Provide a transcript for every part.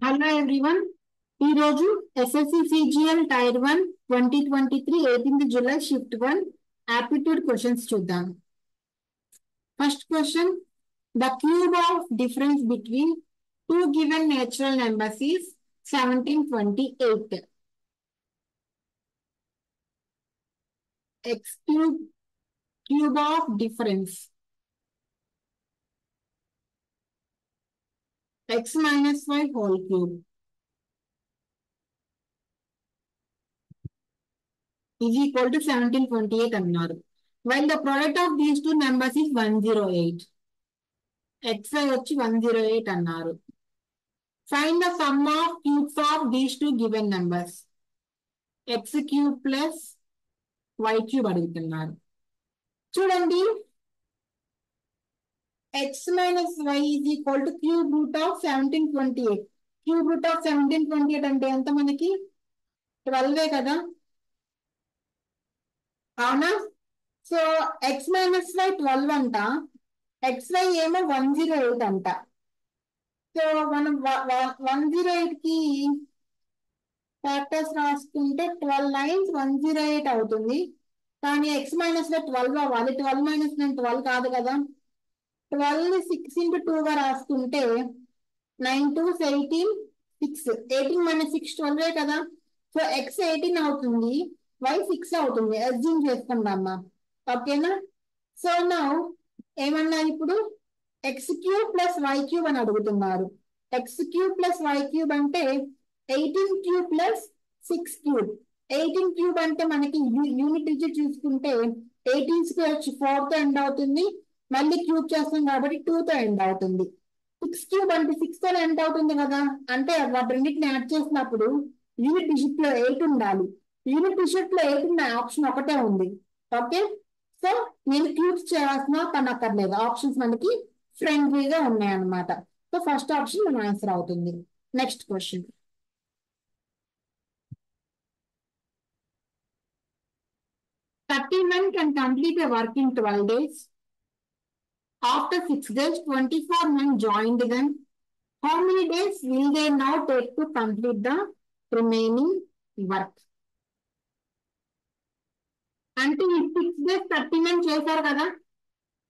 Hello everyone. ఈరోజు SSC CGL tier 1 2023 18 July shift 1 aptitude questions చూద్దాం. First question, the cube of difference between two given natural numbers is 1728. X cube of difference x minus y whole cube is equal to 1728 అన్నారు. While the product of these two numbers is 108. xy వచ్చి 108 అన్నారు. Find the sum of cubes of these two given numbers. x cube plus y cube అడుగుతున్నారు. చూడండి, x minus y is equal to cube root of 1728. Cube root of 1728 అంటే ఎంత మనకి 12 కదా, అవునా? So x minus y 12 అంట, xy ఏమో 108 అంట. సో మనం 108 కి ఫ్యాక్టర్స్ రాసుకుంటే 12 9 108 అవుతుంది. కానీ x మైనస్ లో 12 అవ్వాలి. 12 మైనస్ 12 కాదు కదా. 12 6 into 2 గా రాసుకుంటే 9 2 18 6 18 minus 6 12 కదా. సో x 18 అవుతుంది, y 6 అవుతుంది. అజ్యూమ్ చేసుకుందామా, ఓకేనా? సో నౌ ఏమన్నారు ఇప్పుడు, x cube plus y cube అని అడుగుతున్నారు. X cube plus y cube అంటే 18 క్యూబ్ ప్లస్ 6 క్యూబ్. 18 క్యూబ్ అంటే మనకి యూనిట్ డిజిట్ చూసుకుంటే 18 స్క్వేర్ 4 తో ఎండ్ అవుతుంది, మళ్ళీ క్యూబ్ చేస్తాం కాబట్టి 2 తో ఎండ్ అవుతుంది. 6 క్యూబ్ అంటే 6 తో ఎండ్ అవుతుంది కదా, అంటే వాటి రెండింటిని యాడ్ చేసినప్పుడు యూనిట్ డిజిట్ లో 8 ఉండాలి. యూనిట్ డిజిట్ లో 8 ఉన్న ఆప్షన్ ఒకటే ఉంది, ఓకే? సో నేను క్యూబ్స్ చేయాల్సిన పని అక్కర్లేదు, ఆప్షన్స్ మనకి ఫ్రెండ్లీగా ఉన్నాయన్నమాట. సో ఫస్ట్ ఆప్షన్ మన ఆన్సర్ అవుతుంది. Next question, men can complete a work in 12 days. After 6 days, 24 men joined them. How many days will they now take to complete the remaining work? అంటే ఈ 6 days 30 men చేశారు కదా,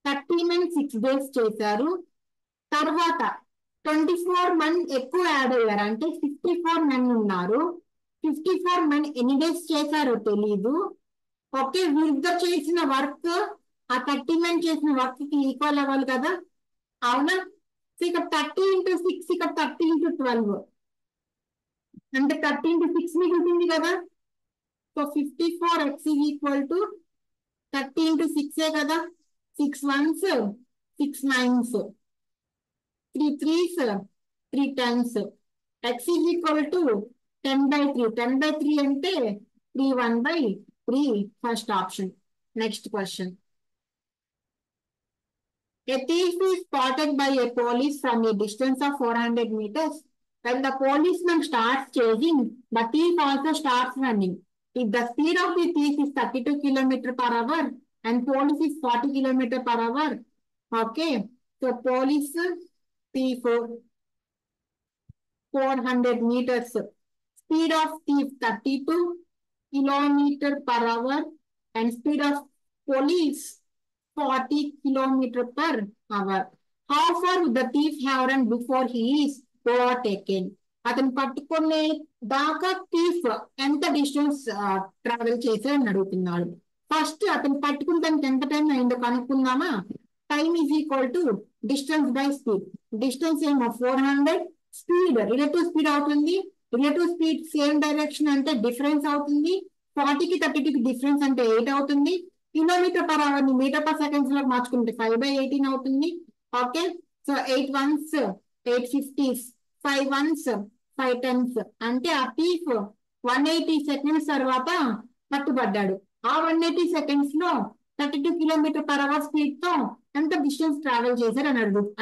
30 men 6 days చేశారు. తర్వాత 24 men ఎక్కువ add అయ్యారు, అంటే 54 men ఉన్నారు. 54 men ఎన్ని డేస్ చేశారో తెలీదు, ఓకే? వీరిద్దరు చేసిన వర్క్ ఆ 30 men చేసిన వర్క్ కి ఈక్వల్ అవ్వాలి కదా, అవునా? సో ఇక్కడ 30 into 6, ఇక్కడ 30 into 12 అంటే 30 into 6 మిగులుతుంది కదా. So 54x is equal to 30 into 6 కదా. 6 1s 6 9s 3 3s 3 10s. x is equal to 10/3. 10/3 అంటే 3 1/3. First option. Next question, a thief is spotted by a police from a distance of 400 meters. When the policeman starts chasing, the thief also starts running. If the speed of the thief is 32 km/h and police is 40 km/h, okay? So police thief 400 meters, speed of thief 32 km/h and speed of police 40 km/h. How far would the thief have run before he is overtaken? అతను పట్టుకునే దాకా thief ఎంత distance travel చేశాడని అడుగుతున్నాడు. First అతను పట్టుకుంటానికి ఎంత time అయిందో కనుక్కుందామా. Time is equal to distance by speed. Distance ఏమో 400, స్పీడ్ రిలేటివ్ స్పీడ్ అవుతుంది. రిలేటివ్ స్పీడ్ సేమ్ డైరెక్షన్ అంటే డిఫరెన్స్ అవుతుంది. 40కి 32కి డిఫరెన్స్ అంటే 8 అవుతుంది. km/h ని మీటర్/సెకండ్స్ లో మార్చుకుంటే 5/18 అవుతుంది, okay? So 8 1s 8 50s 5 1s 5 10s అంటే ఆ థీఫ్ 180 సెకండ్స్ తర్వాత పట్టుబడ్డాడు. ఆ 180 సెకండ్స్ లో 32 km/h స్పీడ్ తో ఎంత డిస్టెన్స్ ట్రావెల్ చేశారు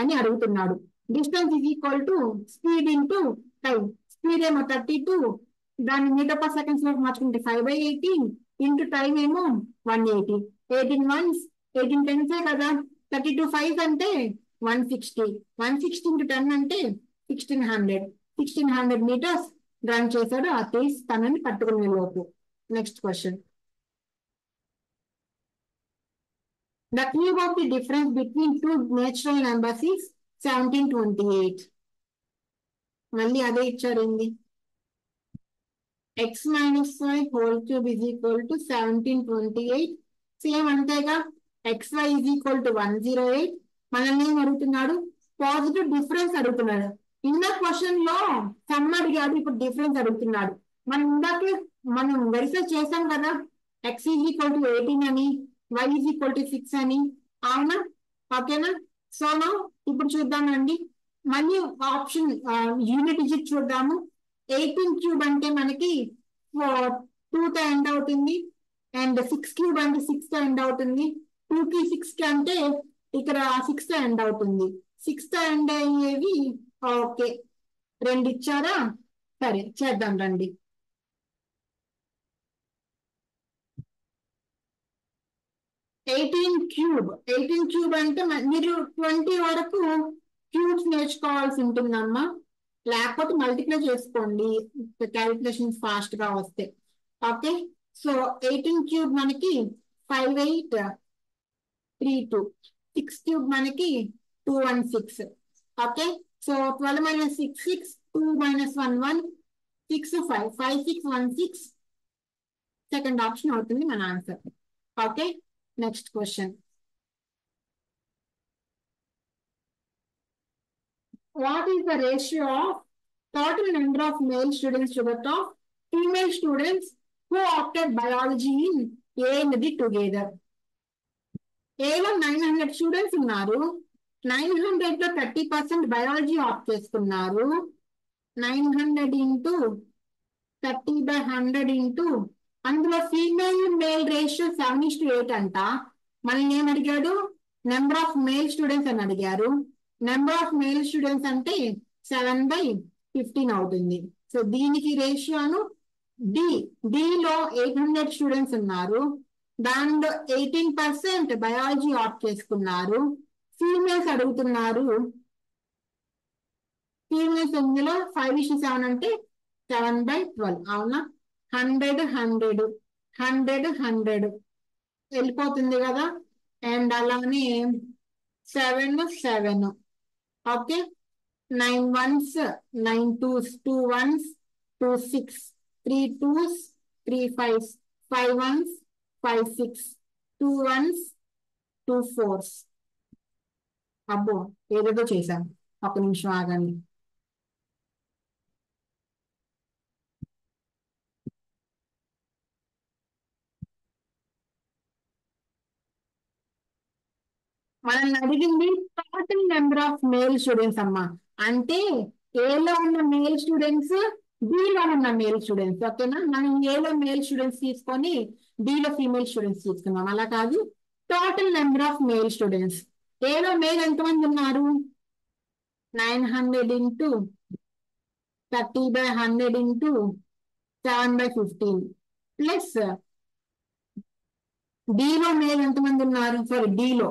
అని అడుగుతున్నాడు. Distance is equal to speed into time. Speed ఏమో 32, దాన్ని మీటర్/సెకండ్స్ లో మార్చుకుంటే 5/18 ఇంటూ టైం ఏమో 180. 18 1s 18 10s కదా. 32 5s అంటే 160. 160 into 10 అంటే 1600. 1600 meters రన్ చేశాడు ఆ తీస్ తనని పట్టుకునే లోపు. Next question. The cube of the difference between two natural numbers is 1728. మళ్ళీ అదే ఇచ్చారండి. x minus 5 whole cube is equal to 1728. Same అంతేగా. xy is equal to 108. మనల్ని ఏం అడుగుతున్నాడు? పాజిటివ్ డిఫరెన్స్ అడుగుతున్నాడు. ఇంద క్వశ్చన్ లో సమ్ అడిగాడు, ఇప్పుడు డిఫరెన్స్ అడుగుతున్నాడు. మనం వెరిఫై చేసాం కదా, x is equal to 18 అని, y is equal to 6 అని. అవునా? ఓకేనా? సో ఇప్పుడు చూద్దామండి. మళ్ళీ ఆప్షన్ యూనిట్ డిజిట్ చూద్దాము. 18 క్యూబ్ అంటే మనకి 2 తో ఎండ్ అవుతుంది, అండ్ 6 క్యూబ్ అంటే 6 తో ఎండ్ అవుతుంది. 2 కి 6 కి అంటే ఇక్కడ 6 తో ఎండ్ అవుతుంది. 6 తో ఎండ్ అయ్యేవి ఓకే, రెండు ఇచ్చారా? సరే చేద్దాం రండి. ఎయిటీన్ క్యూబ్ అంటే మీరు 20 వరకు క్యూబ్స్ నేర్చుకోవాల్సి ఉంటుందమ్మా. లేకపోతే మల్టిప్లై చేసుకోండి క్యాలిక్యులేషన్స్ ఫాస్ట్ గా వస్తే. ఓకే, సో 18 క్యూబ్ మనకి 5832. 6 క్యూబ్ మనకి 216. Okay, so 12 minus 6 6, 2 minus 1 1, 6 5 5 6 1 6. Second option అవుతుంది మన answer. Okay, next question. What is the ratio of total number of male students to that of female students who opted biology in A and B together? ఏలో 900 students ఉన్నారు. 900 లో 30% biology opt చేసుకున్నారు. 900 into 30/100 into అందులో female male ratio 7:8 అంట. మనల్ని ఏం అడిగాడు? Number of male students అని అడిగారు. నెంబర్ ఆఫ్ మేల్ స్టూడెంట్స్ అంటే 7/15 అవుతుంది. సో దీనికి రేషియోను డిలో 800 స్టూడెంట్స్ ఉన్నారు, దానిలో 18% బయాలజీ ఆప్ట్ చేసుకున్నారు. ఫీమేల్స్ అడుగుతున్నారు. ఫీమేల్స్ ఇందులో 5:7 అంటే 7/12. అవునా? 100 100 100 100 వెళ్ళిపోతుంది కదా. అండ్ అలానే 7 7. Okay, 9 1s 9 2s 2 1s 2 6 3 2s 3 5s 5 1s 5 6 2 1s 2 4s. అబ్బో ఏదేదో చేశాం, ఒక నిమిషం ఆగండి. మనల్ని అడిగింది total number of male students అమ్మా. అంటే ఏలో ఉన్న మేల్ స్టూడెంట్స్, బిలో ఉన్న మేల్ స్టూడెంట్స్. ఓకేనా? మనం ఏలో మేల్ స్టూడెంట్స్ తీసుకొని బిలో ఫీమేల్ స్టూడెంట్స్ తీసుకున్నాం, అలా కాదు. Total number of male students. ఏలో మేల్ ఎంతమంది ఉన్నారు? 900 ఇంటూ 30/100 ఇంటూ 7/15 ప్లస్ డిలో మేల్ ఎంతమంది ఉన్నారు? సారీ, డిలో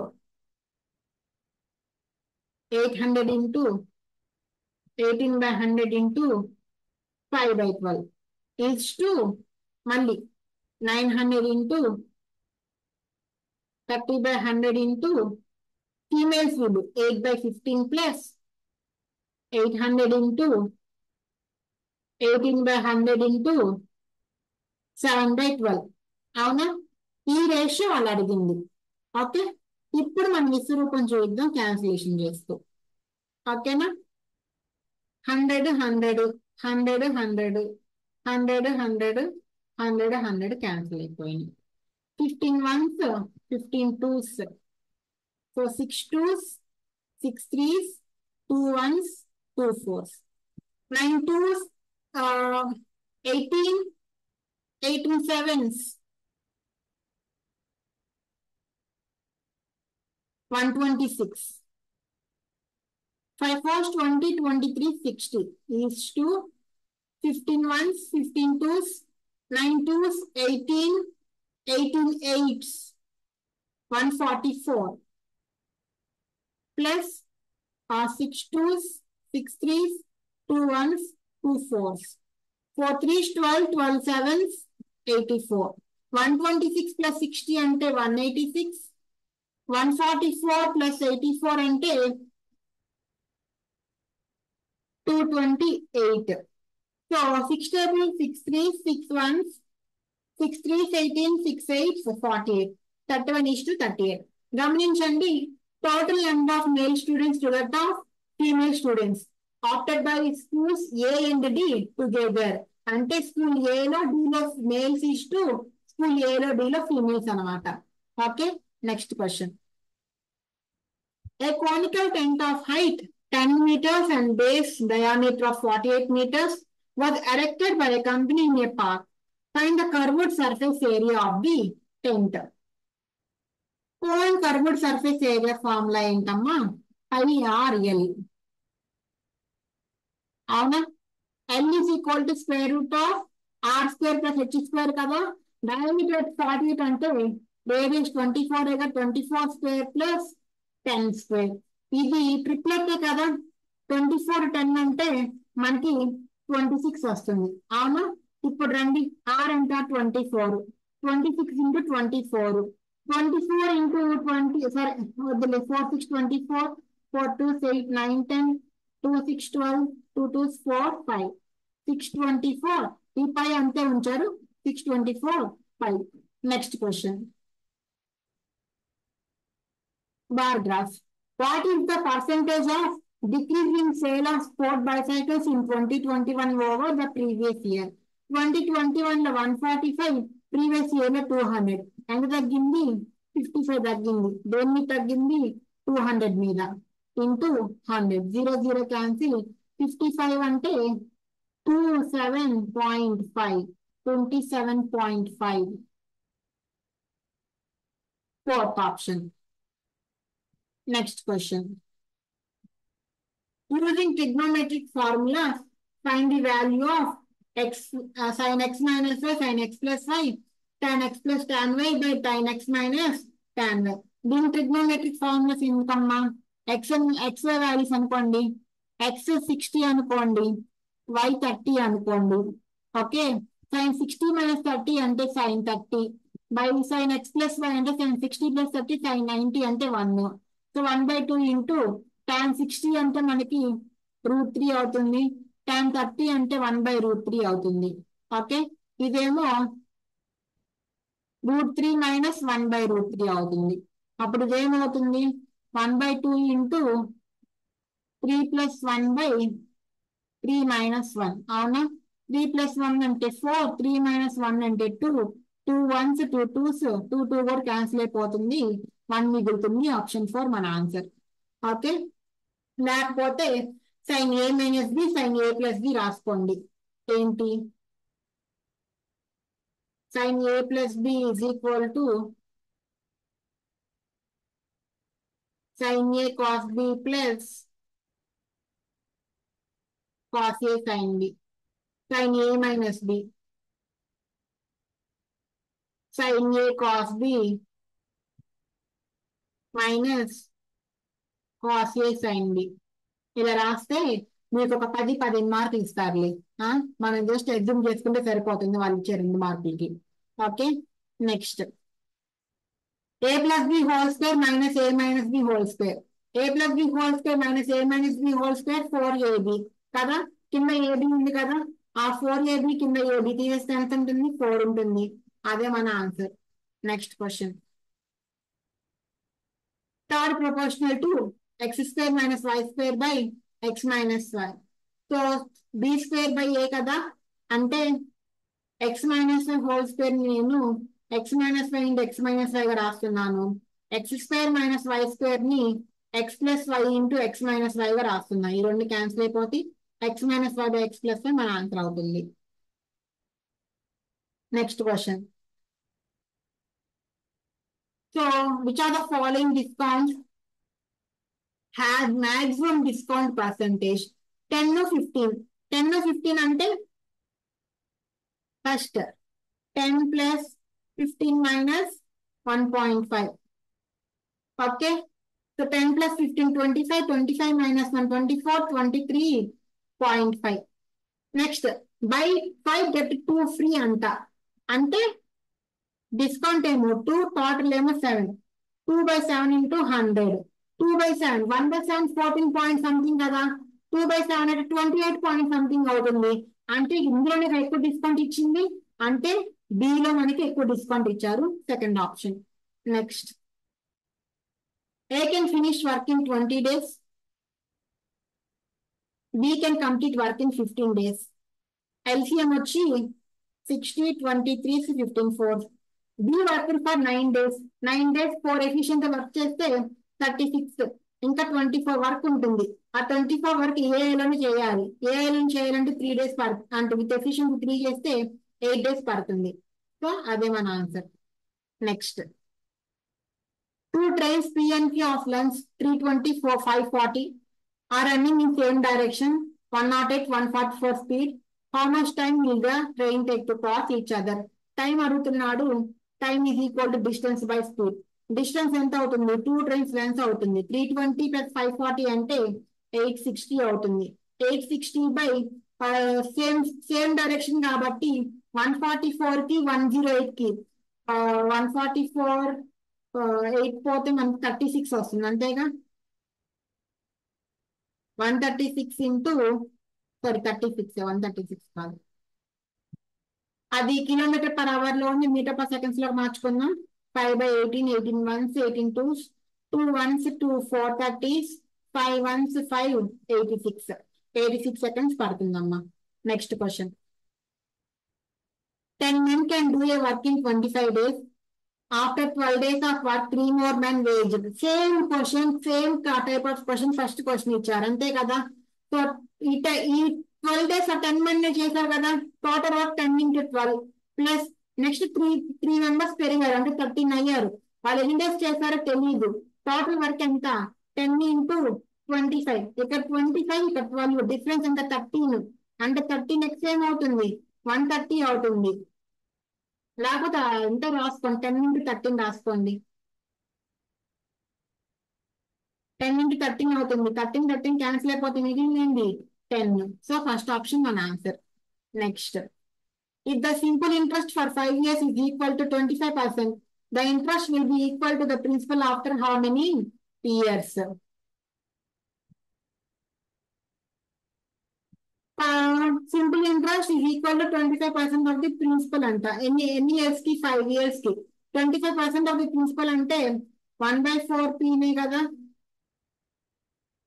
800 ఇంటూ 18/100 ఇంటూ 5/12 ఈజ్ టు మళ్ళీ 900 into 30/100 into females will 8/15 plus 800 into 18/100 into 7/12. అవునా? ఈ రేషియో అలా అడిగింది. ఓకే, ఇప్పుడు మనం విశ్వరూపం చూద్దాం క్యాన్సిలేషన్ చేస్తూ. ఓకేనా? 100 100 100 100 100 100 100 100 క్యాన్సిల్ అయిపోయింది. 15 1s 15 2s. So 6 2s 6 3s 2 1s 2 4s. 9 2s 18 18 7s 126. 5 4s 20 23 60 is to 15 1s 15 2s 9 2s 18 18 8s 144 plus 6 2s 6 3s 2 1s 2 4s. 4 3s 12, 12 7s 84. 126 plus 60 ante 186. 144 plus 84 ante 228. So 6 tables, 6 3s, 6 1s, 6 3s 18, 6 8s 48. 31:38. గమనించండి, total number of male students to that of female students opted by schools A and D together. అంటే school A లో D లో males ఇస్తూ school A లో D లో females అనమాట. Okay, next question. A conical tent of height 10 meters and base diameter of 48 meters was erected by a company in a park. Find the curved surface area of the tent. curved surface area formula ఏంటమ్మా? IRL. అవునా? L is equal to square root of R square plus H square కదా. Diameter 48 అంటే radius 24 కదా, 24 square plus 10 square. ఇది triplet కదా. 24 10 అంటే మనకి 26 వస్తుంది. అవునా? ఇప్పుడు రండి, R అంటే 24, 26 into 24, 24 into 20, sorry వద్దులే, 4 6 24, 4 2 8 9 10, 2 6 12, 2 2 4 5, 624. ఈ పై అంతే ఉంచారు, 624 5. Next question. Bar graph. What is the percentage of decrease in sale of sport bicycles in 2021 over the previous year? 2021 లో 145, ప్రీవియస్ ఇయర్ లో 200. ఎంత తగ్గింది? 55 తగ్గింది. దేని మీద తగ్గింది? 200 మీద. Into 100, 0 0 cancel. 55 అంటే 27.5, 27.5. Fourth option. Next question. Using trigonometric formulas, find the value of x sin x minus y, sin x plus y, tan x plus tan y by tan x minus tan y. దీని trigonometric formulas ఎందుకమ్మా? x values అనుకోండి, x 60 అనుకోండి, y 30 అనుకోండి. Okay, sin 60 minus 30 అంటే sin 30 by sin x plus y అంటే sin 60 plus 30 sin 90 అంటే 1. So 1/2 into tan 60 అంటే మనకి √3 అవుతుంది, tan 30 అంటే 1/√3 అవుతుంది. ఓకే, ఇదేమో √3 minus 1/√3 అవుతుంది. అప్పుడు ఇదేమవుతుంది? 1/2 ఇంటూ 3 plus 1/3 minus 1. అవునా? 3 plus 1 అంటే 4, 3 minus 1 అంటే 2, 2 1s 2 2s, 2 2 కూడా క్యాన్సిల్ అయిపోతుంది, 1 మిగులుతుంది. ఆప్షన్ 4 మన ఆన్సర్. ఓకే, లేకపోతే sin A minus B, sin A plus B రాసుకోండి. ఏంటి? sin A plus B is equal to sin A cos B plus cos A sin B. sin A minus B, sin A cos B minus cos A sin B. ఇలా రాస్తే మీకు ఒక 10-15 మార్కులు ఇస్తారులే. మనం just exam చేసుకుంటే సరిపోతుంది వాళ్ళు ఇచ్చే 2 మార్కులకి. Okay, next. A plus B whole square minus A minus B whole square. A plus B whole square minus A minus B whole square 4AB కదా. కింద AB ఉంది కదా, ఆ 4AB కింద AB తీసేస్తే ఎంత ఉంటుంది? 4 ఉంటుంది. అదే మన answer. Next question. Third proportional to x square minus y square by x minus y. So B square by A కదా, అంటే x minus y whole square నేను x minus y into x minus y గా రాస్తున్నాను. x square minus y square ని x plus y into x minus y గా రాస్తున్నా. ఈ రెండు క్యాన్సిల్ అయిపోతే x minus y by x plus y మన ఆన్సర్ అవుతుంది. Next question. So which are the following discounts has maximum discount percentage? 10 15. 10 15 అంటే first 10 plus 15 minus 1.5. Okay, so 10 plus 15 25, 25 minus 1 24, 23.5. Next by 5 get 2 free అంట. అంటే discount ఏమో 2, total ఏమో 7. 2/7 into 100. 2/7, 1/7 14 point something కదా. 2/7 అంటే 28 point something అవుతుంది. అంటే ఇందులోనే ఎక్కువ డిస్కౌంట్ ఇచ్చింది. అంటే B లో మనకి ఎక్కువ డిస్కౌంట్ ఇచ్చారు. Second option. Next A can finish work in 20 days. B can complete work in 15 days. LCM వచ్చి 60, 23, 15, 4. B work for 9 days. 9 days 4 efficient work చేస్తే 36. ఇంకా 24 వర్క్ ఉంటుంది. ఆ 24 వర్క్ ఏఐలోనే చేయాలి. ఏఐలో చేయాలంటే 3 days అంటే విత్ ఎఫిషియెంట్ 3 చేస్తే 8 days పడుతుంది. సో అదే మన answer. Next 2 trains PNQ of length 324, 540 are running in same direction, 108, 144 speed. How much time will the train take to cross each other? Time అడుగుతున్నాడు. Time is equal to distance by speed. Distance ఎంత అవుతుంది? 2 trains length అవుతుంది. 320 plus 540 అంటే 860 అవుతుంది. 860 by same direction కాబట్టి 144 కి 108 కి 144 8 పోతే మనకి 36 వస్తుంది. అంతేగా. 136 ఇంటూ 36, 136 కాదు, అది కిలోమీటర్ పర్ అవర్ లో ఉంది. మీటర్ పర్ సెకండ్స్ లో మార్చుకుందాం. 5/18, 18 ones, 18 twos, 2 ones, 2 430s, 5 ones, 5 86 seconds పడుతుందమ్మా. Next question. 10 men can do a work in 25 days. After 12 days of work, 3 more men waged. Same question, same type of question, first question ఇచ్చారు. అంతే కదా. So ఈ 12 days 10 men చేశారు కదా. Total work 10 into 12 plus next 3 members పెరిగారు అంటే 13 అయ్యారు. వాళ్ళు ఎన్ని డేస్ చేశారో తెలియదు. టోటల్ వర్క్ ఎంత? 10 into 25. ఇక్కడ 25, ఇక్కడ 12, డిఫరెన్స్ ఎంత? 13. అంటే 13x ఏమవుతుంది? 130 అవుతుంది. లేకపోతే ఎంత రాసుకోండి, 10 into 13 రాసుకోండి. 10 into 13 అవుతుంది. 13 క్యాన్సిల్ అయిపోతే మిగిలింది 10. సో ఫస్ట్ ఆప్షన్ మన answer. Next, if the simple interest for 5 years is equal to 25%, the interest will be equal to the principal after how many years? Simple interest is equal to 25% of the principal అంట. ఎన్ని years కి? 5 years కి. 25% of the principal అంటే 1/4 పీనే కదా.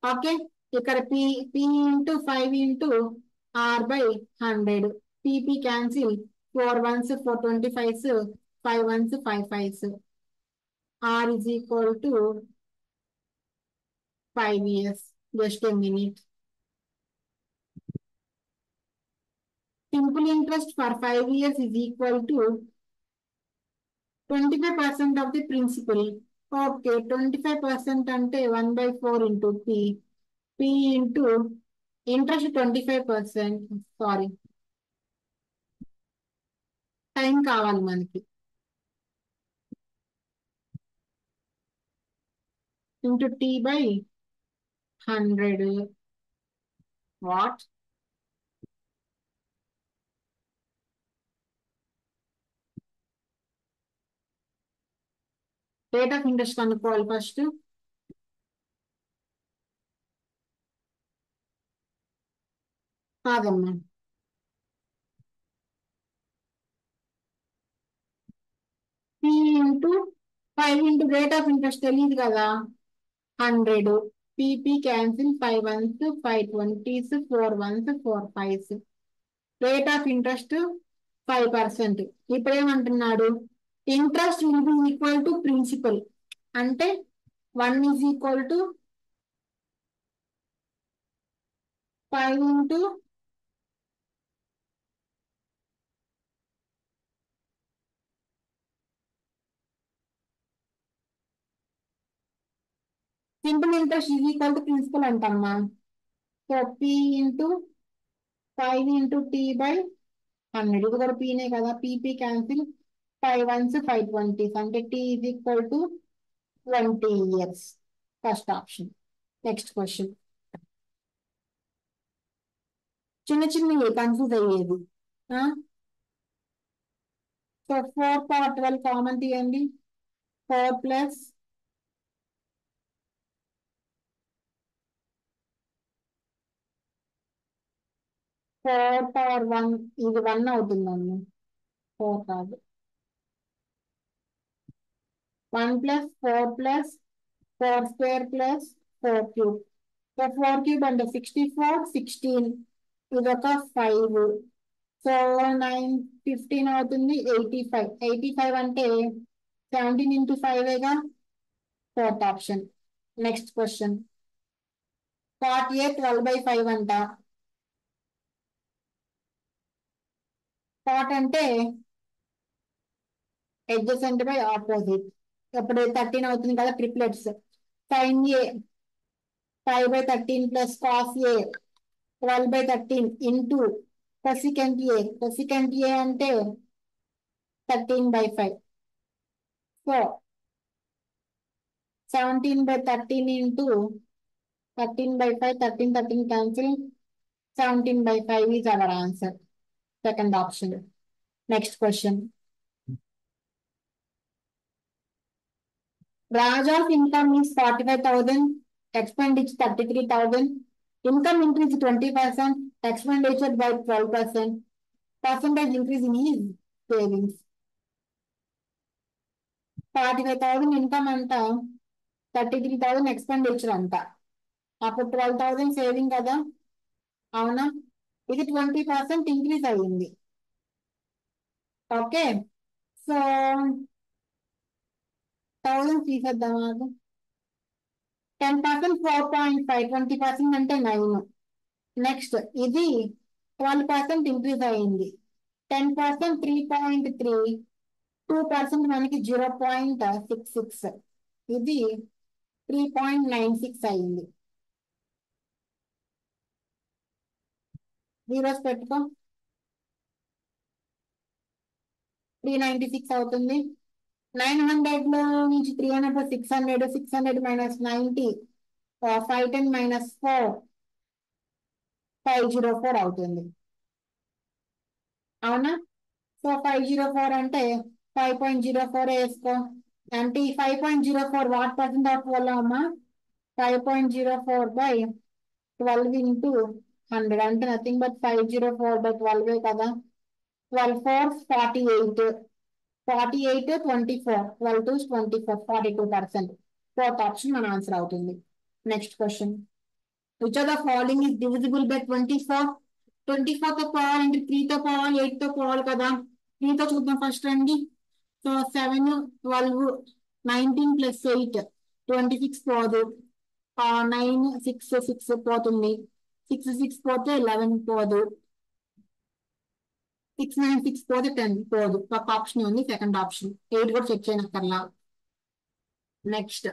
Okay, ఇక్కడ p into 5 into r/100. p cancel. 4 ones 4 25s, 5 ones 5 5s. r is equal to 5 years. Just a minute. Simple interest for 5 years is equal to 25% of the principal. Okay, 25% అంటే 1/4 into p into interest 25%. Sorry, time కావాలి మనకి. into t/100. What? Rate of interest కనుక్కోవాలి first. కాదమ్మా, p into 5 into rate of interest తెలియదు కదా. 100. p cancel. 5 ones 5 20s, 4 ones 4 5s. Rate of interest 5%. ఇప్పుడు ఏమంటున్నాడు? Interest will be equal to principal. అంటే 1 is equal to 5 into simple interest is equal to principal అంటమ్మా. So p into 5 into t/100. ఇది కూడా pనే కదా. p cancel. 5 ones 5 20s అంటే t is equal to 20 years. First option. Next question. చిన్న చిన్నవి confuse అయ్యేది. So 4 power 12 common తీయండి. 4 plus 4 power 1 ఇది 1 అవుతుందండి. 4 కాదు. 1 plus 4 plus 4 square plus 4 cube. So 4 cube అంటే 64, 16 ఇదొక 5. సో 9, 15 అవుతుంది. 85. 85 అంటే 17 into 5 fourth option. Next question. 48 12/5 అంట. 40 అంటే adjacent by opposite. అప్పుడు 13 అవుతుంది కదా, triplets. sin A 5/13 plus cos A 12/13 into cosecant A. cosecant A అంటే 13/5. So 17/13 into 13/5, 13, 13 cancel. 17/5 is our answer. Second option. Next question. Raja's income is 45,000, expenditure 33,000. Income increase 20%, expenditure by 12%. Percentage increase in his savings. 45,000 income అంట, 33,000 expenditure అంట. అప్పుడు 12,000 saving కదా, అవునా? ఇది 20% increase అయ్యింది. Okay, so 1000 తీసేద్దామా? 10% 4.5, 20% అంటే 9. Next ఇది 12% ఇంక్రీజ్ అయ్యింది. 10% 3.3, 2% మనకి 0.66, ఇది 3.96 అయింది. జీరోస్ పెట్టుకో. 396 అవుతుంది. 900 లో నుంచి 300 600, 600 minus 90, 510 minus 4, 504 అవుతుంది. అవునా? సో 504 అంటే 5.04 వేసుకో. అంటే ఈ 5.04 వాట్ పర్సెంట్ ఆఫ్ వల్ల అమ్మా? 5.04/12 into 100 అంటే నథింగ్ బట్ 504/12 కదా. 12 4 48, 48 24, 12 2 24, 42%. ఫోర్త్ ఆప్షన్ మన ఆన్సర్ అవుతుంది. Next question. Which of the following is divisible by 24? 24 తో పోవాలి అంటే 3 తో పోవాలి, 8 తో పోవాలి కదా. 3 తో చూద్దాం ఫస్ట్ రండి. సో 7, 12, 19 plus 8, 26 పోదు. 9, 6, 6 పోతుంది. 6, 6 పోతే 11 పోదు. 6, 9, 6 పోతే 10 పోదు. ఒక ఆప్షన్ ఉంది, సెకండ్ ఆప్షన్. 8 కూడా చెక్ చేయనక్కర్లా. Next.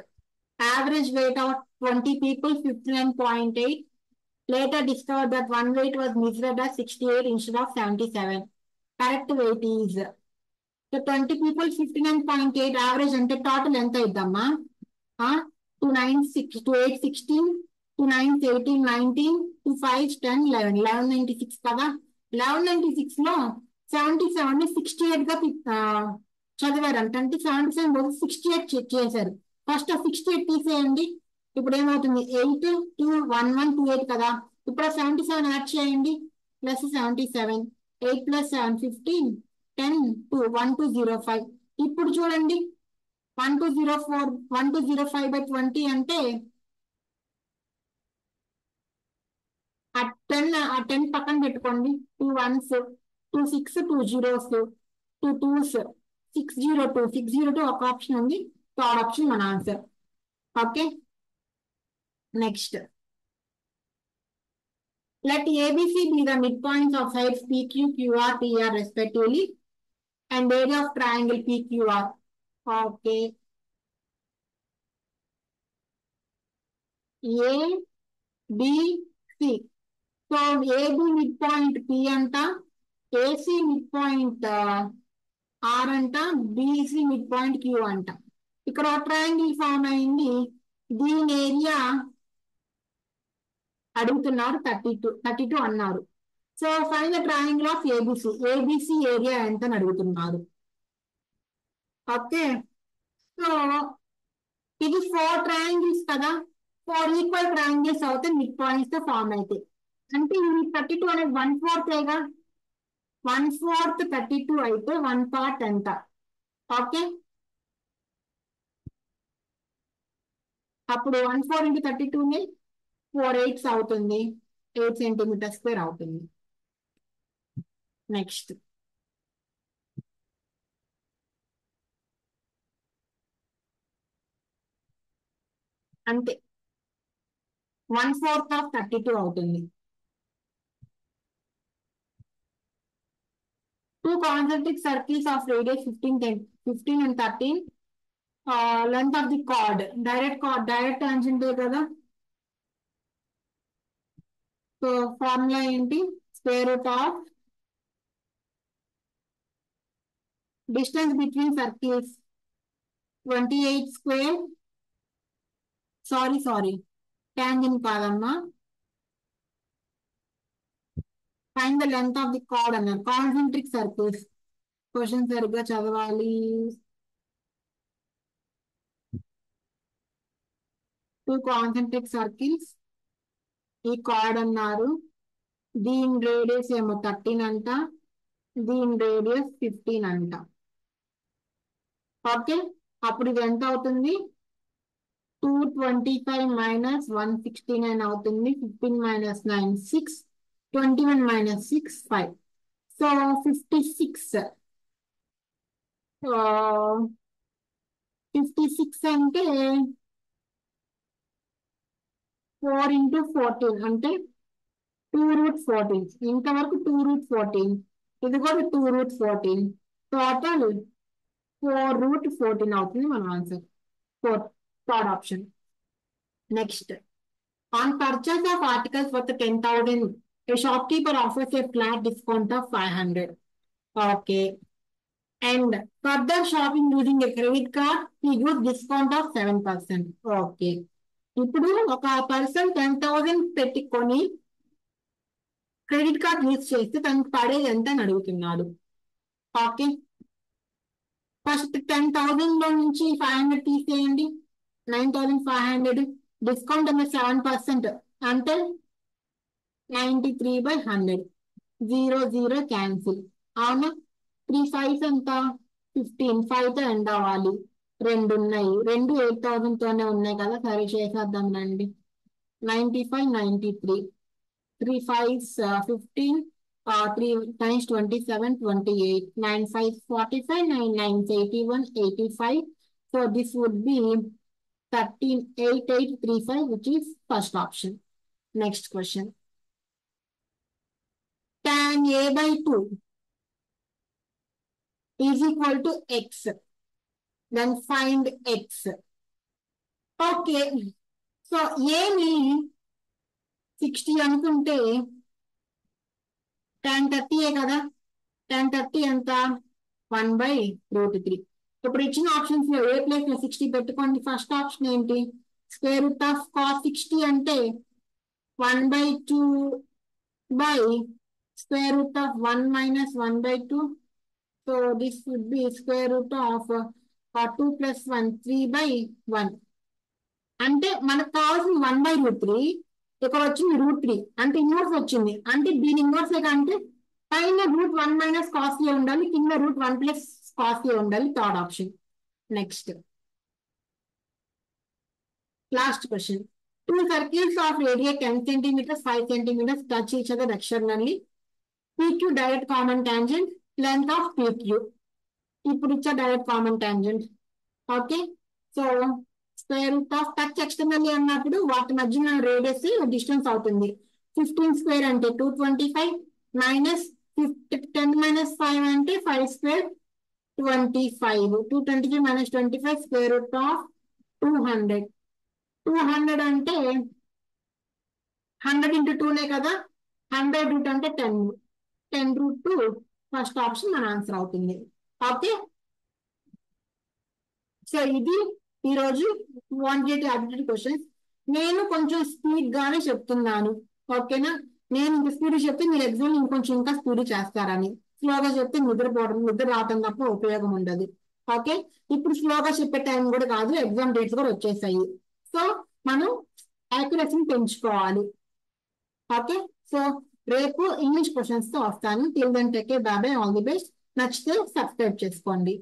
Average weight of 20 people 59.8. Later discovered that one weight was measured as 68 instead of 77. Correct weight is. So 20 people 59.8 average అంటే టోటల్ ఎంత ఇద్దామా? 2 9 6 2 8 16, 2 9 18 19, 2 5 10 11, 1196 కదా. 1196 లో 77 ని 68 గా చదివారు అంటే 77 బదులు 68 చెక్ చేశారు. ఫస్ట్ 68 తీసేయండి. ఇప్పుడు ఏమవుతుంది? 8 2 1 1 2 8 కదా. ఇప్పుడు 77 యాడ్ చేయండి. Plus 77, 8 plus 7 15, 10 2 1205. ఇప్పుడు చూడండి 1204, 1205/20 అంటే ఆ 10 పక్కన పెట్టుకోండి. 2 1s, 2 6, 2 zeros, 2 2s, 602, 602 ఒక ఆప్షన్ ఉంది. థర్డ్ ఆప్షన్ మన answer. Okay, next. Let ABC be the midpoints of sides PQ, QR, TR respectively and area of triangle PQR. Okay. A, B, C. So AB midpoint P అంట, AC midpoint R అంట, BC midpoint Q అంట. ఇక్కడ triangle form అయింది. దీని area అడుగుతున్నారు 32 అన్నారు. So find the triangle of ABC. ABC area ఎంత అని అడుగుతున్నారు. ఓకే, సో ఇది 4 ట్రయాంగిల్స్ కదా, 4 ఈక్వల్ ట్రయాంగిల్స్ అవుతే మిడ్ పాయింట్స్ తో ఫార్మ్ అయితే, అంటే ఇది 32 అనేది 1/4 1/4 32 అయితే 1 పార్ట్ ఎంత. ఓకే, అప్పుడు 1/4 into 32ని 4/8 అవుతుంది, 8 సెంటీమీటర్ స్క్వేర్ అవుతుంది. నెక్స్ట్ అంతే 1/4 of 32 అవుతుంది. 2 concentric circles of radius 15 and 13, length of the chord, direct tangent కదా. సో ఫార్ములా ఏంటి, square root of distance between circles 28 square, sorry tangent కాదమ్మా, find the length of the chord అన్నారు. Concentric circles, question సరిగ్గా చదవాలి. 2 concentric circles, ఈ card అన్నారు, దీని radius ఏమో 13 అంట, దీని రేడియస్ 15 అంట. ఓకే, అప్పుడు ఇది ఎంత అవుతుంది, 225 minus 169 అవుతుంది, 15 minus 9 6, 21 minus 6 5, సో 56. 56 అంటే 4 into 14 అంటే 2√14, ఇంతవరకు 2√14, ఇది కూడా 2√14, టోటల్ 4√14 అవుతుంది మన answer. Third option. Next, on purchase of articles worth 10,000, a shopkeeper offers a flat discount of 500. Okay. And further shopping using a credit card, he gives discount of 7%. Okay. ఇప్పుడు ఒక person 10,000 పెట్టుకొని credit card use చేస్తే తనకు పడేది ఎంత అని అడుగుతున్నాడు. Okay, first 10,000 లో నుంచి 500 తీసేయండి, 9,500, డిస్కౌంట్ అన్న 7% అంటే 93/100, 0 0 క్యాన్సిల్. అవునా, 3 5s ఎంత 15, 5 తో ఎండ్ అవ్వాలి, 2 ఉన్నాయి, 2 8,000 తోనే ఉన్నాయి కదా, సరే చేసేద్దాం రండి. 95 93, 3 5s 15, 3 times 27 28, 9 5s 45, 9 9s 81 85. So this would be 138835, which is first option. Next question. Tan A by 2 is equal to x. Then find x. Okay. So A ni 60 అనుకుంటే tan 30 కదా, tan 30 ఎంత 1/√3. ఇప్పుడు ఇచ్చిన ఆప్షన్స్ లో ఏ place లో 60 పెట్టుకోండి. First option ఏంటి, square root of cos 60 అంటే 1/2 by square root of 1 minus 1/2. So this would be square root of 2 plus 1 3/1. అంటే మనకు కావాల్సిన 1/√3, ఇక్కడ వచ్చింది √3 అంటే ఇన్వర్స్ వచ్చింది, అంటే దీని ఇన్వర్స్ అంటే పైన √1 minus cos A ఉండాలి, కింద √1 plus cos A ఉండాలి. Third option. Next last question. 2 circles of radius 10 centimeters, 5 centimeters touch each other externally. PQ direct common tangent, length of PQ. ఇప్పుడు ఇచ్చే direct common tangent. Okay, so square root of touch externally అన్నప్పుడు వాటి మధ్య radius distance అవుతుంది. 15 square అంటే 225 minus 10 minus 5 అంటే 5 square 25, 225 minus 25 square root of 200. 200 అంటే 100 into 2నే కదా, 100 రూట్ అంటే 10, 10√2. ఫస్ట్ ఆప్షన్ మన ఆన్సర్ అవుతుంది. ఓకే, సో ఇది ఈరోజు క్వాంటిటేటివ్ యాప్టిట్యూడ్ క్వశ్చన్స్. నేను కొంచెం స్పీడ్ గానే చెప్తున్నాను, ఓకేనా. నేను ఇంత స్పీడ్ చెప్తే మీరు ఎగ్జామ్ ఇంకొంచెం ఇంకా స్పీడ్ చేస్తారని. స్లోగా చెప్తే నిద్ర రావడం తప్ప ఉపయోగం ఉండదు. ఓకే, ఇప్పుడు స్లోగా చెప్పే టైం కూడా కాదు, ఎగ్జామ్ డేట్స్ కూడా వచ్చేసాయి. సో మనం యాక్యురసీని పెంచుకోవాలి. ఓకే, సో రేపు ఇంగ్లీష్ క్వశ్చన్స్ తో వస్తాను. Till then take care, bye bye, all the best. నచ్చితే సబ్స్క్రైబ్ చేసుకోండి.